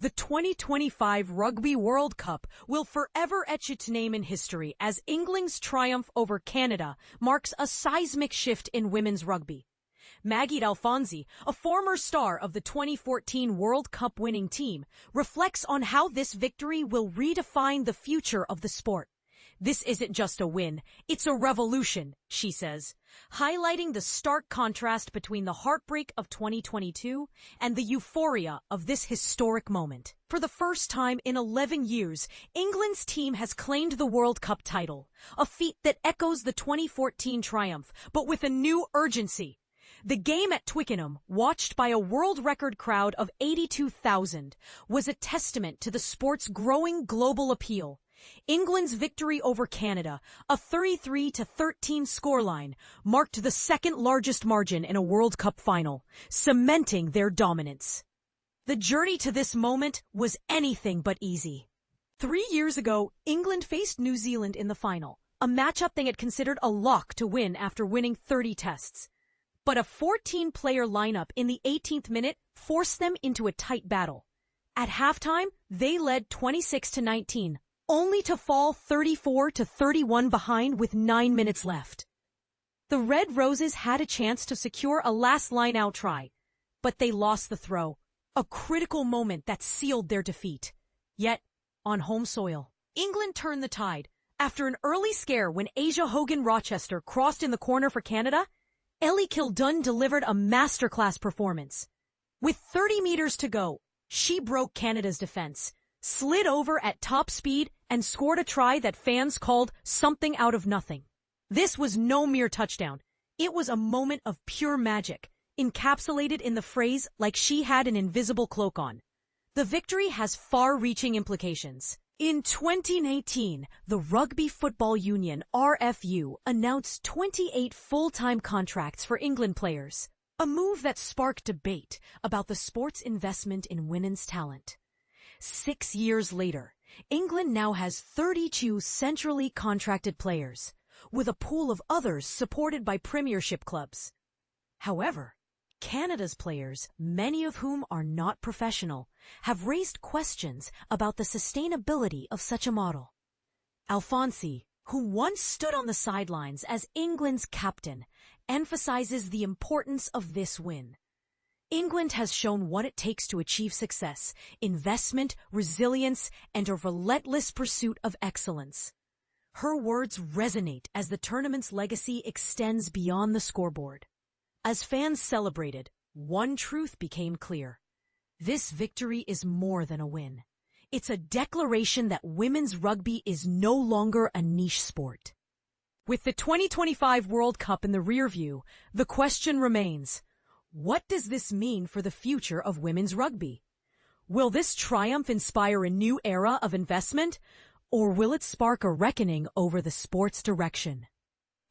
The 2025 Rugby World Cup will forever etch its name in history as England's triumph over Canada marks a seismic shift in women's rugby. Maggie Alphonsi, a former star of the 2014 World Cup winning team, reflects on how this victory will redefine the future of the sport. "This isn't just a win, it's a revolution," she says, highlighting the stark contrast between the heartbreak of 2022 and the euphoria of this historic moment. For the first time in 11 years, England's team has claimed the World Cup title, a feat that echoes the 2014 triumph, but with a new urgency. The game at Twickenham, watched by a world record crowd of 82,000, was a testament to the sport's growing global appeal. England's victory over Canada, a 33-13 scoreline, marked the second largest margin in a World Cup final, cementing their dominance. The journey to this moment was anything but easy. 3 years ago, England faced New Zealand in the final, a matchup they had considered a lock to win after winning 30 tests. But a 14-player lineup in the 18th minute forced them into a tight battle. At halftime, they led 26-19. Only to fall 34-31 behind with 9 minutes left. The Red Roses had a chance to secure a last line-out try, but they lost the throw, a critical moment that sealed their defeat. Yet, on home soil, England turned the tide. After an early scare when Asia Hogan-Rochester crossed in the corner for Canada, Ellie Kildunn delivered a masterclass performance. With 30 meters to go, she broke Canada's defense, slid over at top speed, and scored a try that fans called something out of nothing. This was no mere touchdown. It was a moment of pure magic, encapsulated in the phrase "like she had an invisible cloak on." The victory has far-reaching implications. In 2018, the Rugby Football Union, RFU, announced 28 full-time contracts for England players, a move that sparked debate about the sport's investment in women's talent. 6 years later, England now has 32 centrally contracted players, with a pool of others supported by premiership clubs. However, Canada's players, many of whom are not professional, have raised questions about the sustainability of such a model. Alphonsi, who once stood on the sidelines as England's captain, emphasizes the importance of this win. England has shown what it takes to achieve success: investment, resilience, and a relentless pursuit of excellence. Her words resonate as the tournament's legacy extends beyond the scoreboard. As fans celebrated, one truth became clear. This victory is more than a win. It's a declaration that women's rugby is no longer a niche sport. With the 2025 World Cup in the rearview, the question remains: what does this mean for the future of women's rugby? Will this triumph inspire a new era of investment, or will it spark a reckoning over the sport's direction?